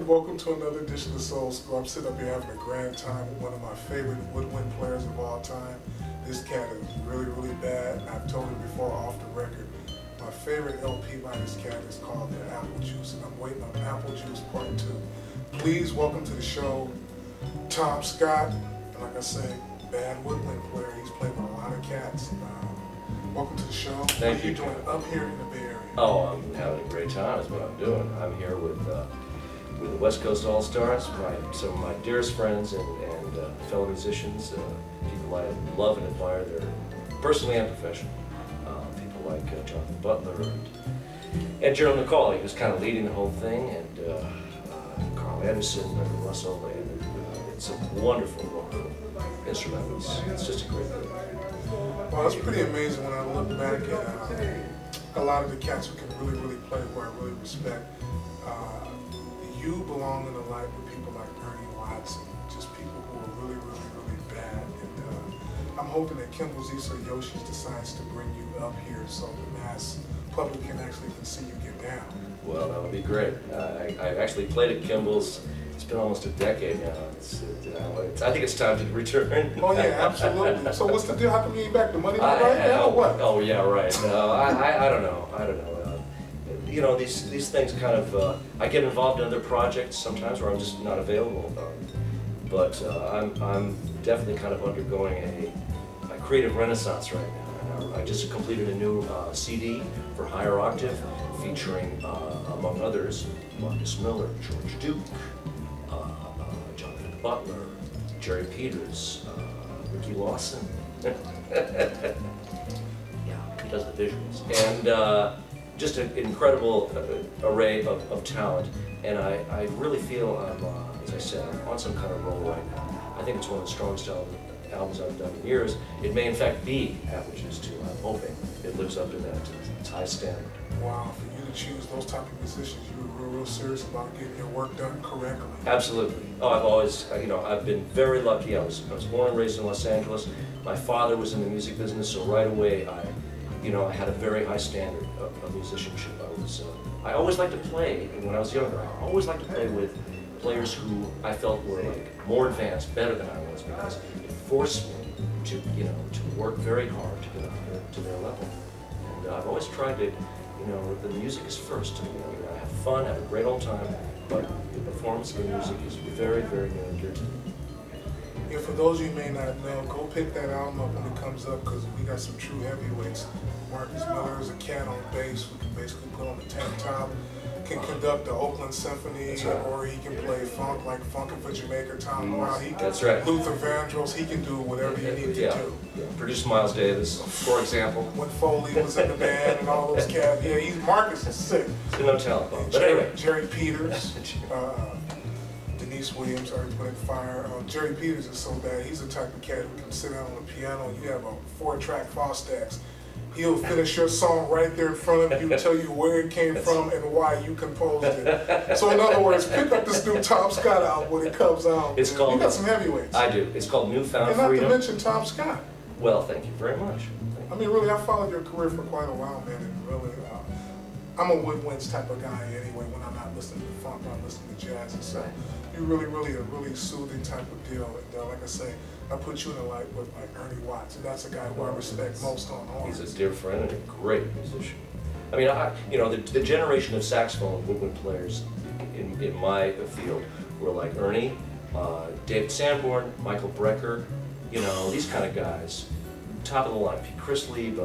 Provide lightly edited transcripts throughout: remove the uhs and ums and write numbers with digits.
welcome to another edition of Soul School. I'm sitting up here having a grand time with one of my favorite woodwind players of all time. This cat is really, really bad. I've told him before off the record. My favorite LP by this cat is called The Apple Juice, and I'm waiting on Apple Juice Part 2. Please welcome to the show, Tom Scott. And like I say, bad woodwind player. He's played with a lot of cats. Welcome to the show. Thank you. What are you doing up here in the Bay Area? Oh, I'm having a great time is what I'm doing. I'm here with the West Coast All-Stars, some of my dearest friends and fellow musicians, people I love and admire. They're personally and professionally. People like Jonathan Butler and Gerald McCauley, who's kind of leading the whole thing, and Carl Anderson, and Russell, and it's a wonderful, wonderful instrument. It's just a great thing. Well, it's pretty amazing when I look back at a lot of the cats who can really, really play, who I really respect. You belong in the light with people like Ronnie and just people who are really, really, really bad. And I'm hoping that Kimball Zisa Yoshi's decides to bring you up here so the mass public can actually see you get down. Well, that would be great. I've actually played at Kimball's. It's been almost a decade now. I think it's time to return. Oh yeah, absolutely. So what's the deal? How come you ain't back? The money right now or what? Oh yeah, right. No, I don't know. You know, these things kind of, I get involved in other projects sometimes where I'm just not available. But I'm definitely kind of undergoing a creative renaissance right now. I just completed a new CD for Higher Octave featuring, among others, Marcus Miller, George Duke, Jonathan Butler, Jerry Peters, Ricky Lawson. Yeah, he does the visuals. And just an incredible array of talent. And I really feel I'm, as I said, I'm on some kind of roll right now. I think it's one of the strongest albums I've done in years. It may in fact be Apple Juice 2. I'm hoping it lives up to that high standard. Wow, for you to choose those type of musicians, you were real serious about getting your work done correctly. Absolutely. Oh, I've always, I've been very lucky. I was born and raised in Los Angeles. My father was in the music business, so right away I had a very high standard of musicianship. I always liked to play, and when I was younger, I always liked to play with players who I felt were like more advanced, better than I was, because it forced me to work very hard to get up to their level. And I've always tried to, the music is first. I have fun, have a great old time, but the performance of the music is very, very near and dear to me. Yeah, for those of you who may not know, go pick that album up when it comes up, because we got some true heavyweights. Marcus Miller is a cat on bass who can basically put on the tank top, can conduct the Oakland Symphony, right. Or he can play funk like Funkin' for Jamaica, Tom Brown. That's right. Luther Vandross, he can do whatever you need to do. Yeah. Produce Miles Davis, for example. When Foley was in the band and all those cats, yeah, Marcus is sick. There's no talent, but anyway. Jerry Peters. Denise Williams, Earth, Wind, Fire. Jerry Peters is so bad. He's the type of cat who can sit down on the piano. You have a 4-track Fostax. He'll finish your song right there in front of you, tell you where it came from and why you composed it. So in other words, pick up this new Tom Scott album when it comes out. It's called, you got some heavyweights. I do. It's called Newfound Freedom. And not Freedom. to mention Tom Scott. Well, thank you very much. I mean, really, I followed your career for quite a while, man, and really, I'm a woodwinds type of guy anyway. When I'm not listening to funk, I'm listening to jazz, and so you're really a really soothing type of deal. And like I say, I put you in the light with like Ernie Watts, and that's a guy who I respect most on horns. He's a dear friend and a great musician. I mean, the generation of saxophone woodwind players in my field were like Ernie, David Sanborn, Michael Brecker, these kind of guys, top of the line. Chris Lieb,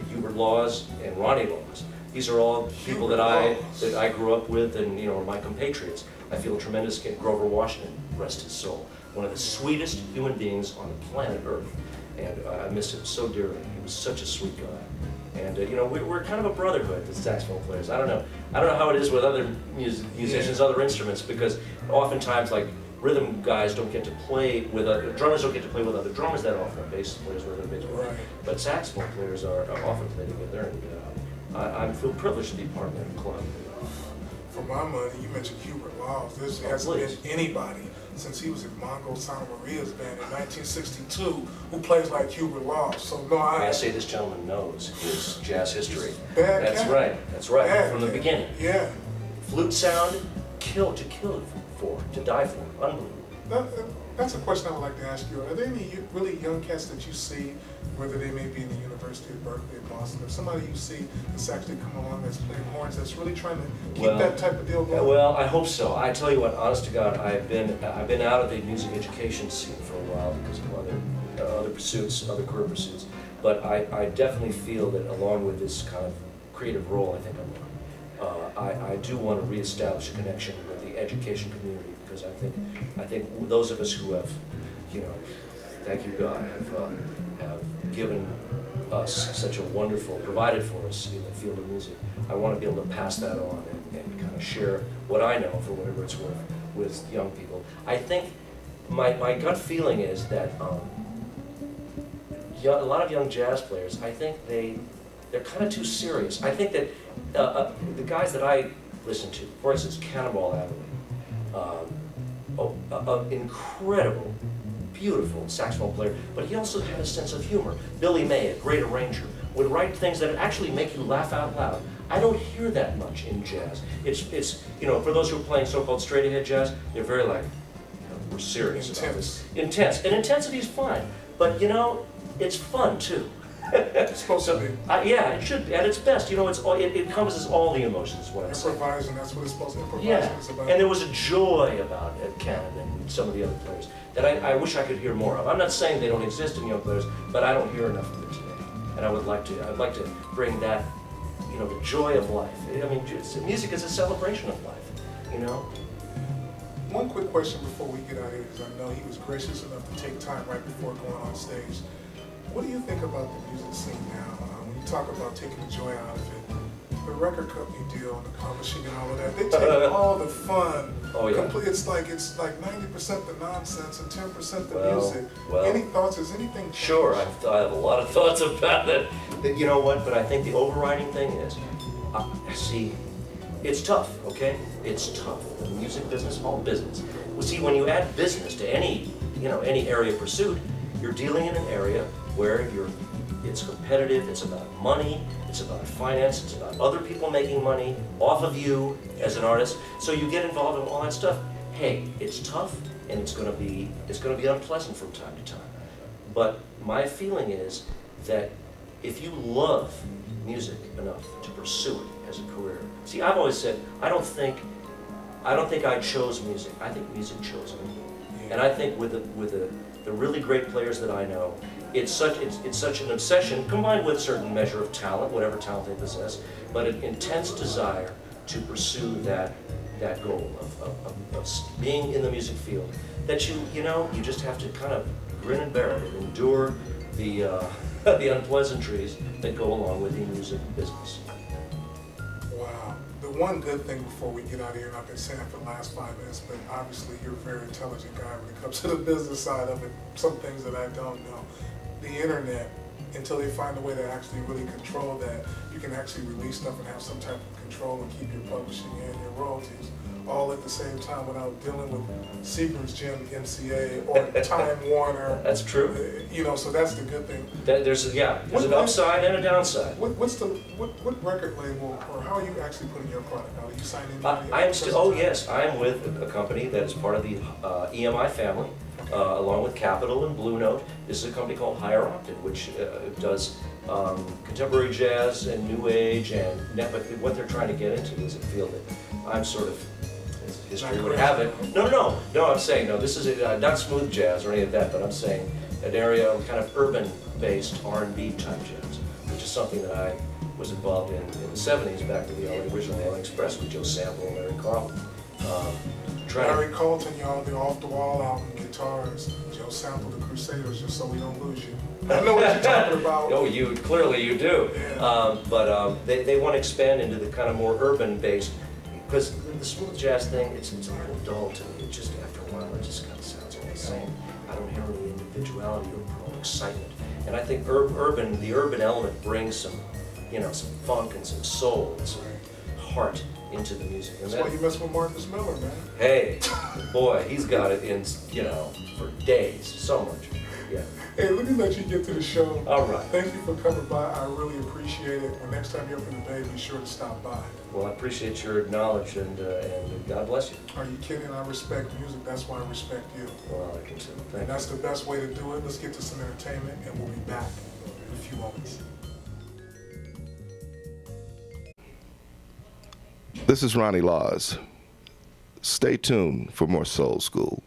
Hubert Laws, and Ronnie Laws. These are all people that I grew up with and are my compatriots. I feel tremendous. Grover Washington, rest his soul, one of the sweetest human beings on the planet Earth, and I miss him so dearly. He was such a sweet guy, and we're kind of a brotherhood, the saxophone players. I don't know how it is with other musicians, other instruments, because oftentimes like rhythm guys don't get to play with drummers don't get to play with other drummers that often. Bass players with other bass players, Right. But saxophone players are often play together, and I feel privileged to be part of that club. For my money, you mentioned Hubert Laws. There hasn't been anybody since he was in Mongo Santa Maria's band in 1962 who plays like Hubert Laws. So no, I say this gentleman knows his jazz history. Bad That's cat. right. That's right. Bad From the cat. beginning. Yeah. Flute sound, kill for, to die for. Unbelievable. That, that's a question I would like to ask you. Are there any really young cats that you see, whether they may be in the University of Berkeley or Boston, or somebody you see that's actually come along that's playing horns, that's really trying to keep that type of deal going? Well, I hope so. I tell you what, honest to God, I've been out of the music education scene for a while because of other pursuits, other career pursuits. But I definitely feel that along with this kind of creative role I think I'm on, I do want to reestablish a connection with the education community, because I think those of us who have, thank you God, have given us such a wonderful, provided for us in the field of music. I want to be able to pass that on and kind of share what I know, for whatever it's worth, with young people. I think my gut feeling is that a lot of young jazz players, I think they're kind of too serious. I think that the guys that I listen to, for instance, Cannonball Adderley, incredible, beautiful saxophone player, but he also had a sense of humor. Billy May, a great arranger, would write things that actually make you laugh out loud. I don't hear that much in jazz. It's for those who are playing so-called straight-ahead jazz, they're very like, we're serious about this. Intense. And intensity is fine, but it's fun too. It's supposed to be. Yeah, it should be at its best. It encompasses all the emotions. Is what I'm saying. Improvising, that's what it's supposed to. Improvising is about. And there was a joy about Cannon and some of the other players that I wish I could hear more of. I'm not saying they don't exist in young players, but I don't hear enough of it today. And I'd like to bring that, the joy of life. I mean, music is a celebration of life. One quick question before we get out of here, because I know he was gracious enough to take time right before going on stage. What do you think about the music scene now? When you talk about taking the joy out of it, the record company deal and the publishing and all of that, they take all the fun. Oh yeah. It's like 90% the nonsense and 10% the music. Well, any thoughts? Is anything changed? Sure, I have a lot of thoughts about that. You know what? But I think the overriding thing is, see, it's tough. Okay, it's tough. The music business, all business. Well, see, when you add business to any area of pursuit, you're dealing in an area where it's competitive, it's about money, it's about finance, it's about other people making money off of you as an artist. So you get involved in all that stuff. Hey, it's tough and it's gonna be unpleasant from time to time. But my feeling is that if you love music enough to pursue it as a career. See, I've always said I don't think I chose music. I think music chose me. And I think with the really great players that I know, it's such an obsession, combined with a certain measure of talent, whatever talent they possess, but an intense desire to pursue that goal of being in the music field, that you just have to kind of grin and bear it and endure the unpleasantries that go along with the music business. Wow. The one good thing before we get out of here, and I've been saying it for the last 5 minutes, but obviously you're a very intelligent guy when it comes to the business side of it, some things that I don't know. The internet, until they find a way to actually really control that, you can actually release stuff and have some type of control and keep your publishing and your royalties all at the same time without dealing with Seagram's Gym, MCA, or Time Warner. That's true. So that's the good thing. There's an upside and a downside. What record label, or how are you actually putting your product out? Are you signing anybody? Yes, I am with a company that is part of the EMI family, along with Capitol and Blue Note. This is a company called Higher Octave, which does contemporary jazz and new age, but what they're trying to get into is a field that I'm sort of, as history would have it. No, I'm saying, this is not smooth jazz or any of that, but I'm saying an area of kind of urban-based R&B type jazz, which is something that I was involved in the 70s, back with the original LA Express with Joe Sample and Larry Carlton. Larry Carlton, y'all, the Off the Wall album, guitars, Joe Sample, the Crusaders, just so we don't lose you. I know what you're talking about. Oh, clearly you do. Yeah. But they want to expand into the kind of more urban-based, because the smooth jazz thing, it's a little dull to me. It just, after a while, it just kind of sounds all the same. I don't hear any individuality or excitement. And I think the urban element brings some funk and some soul and some heart into the music. And that's why you mess with Marcus Miller, man. Hey, boy, he's got it in, for days, so much. Yeah. Hey, let me let you get to the show. All right. Thank you for coming by. I really appreciate it. Well, next time you're up in the Bay, be sure to stop by. Well, I appreciate your knowledge, and God bless you. Are you kidding? I respect music. That's why I respect you. Well, I can too. Thank And you. that's the best way to do it. Let's get to some entertainment, and we'll be back in a few moments. This is Ronnie Laws. Stay tuned for more Soul School.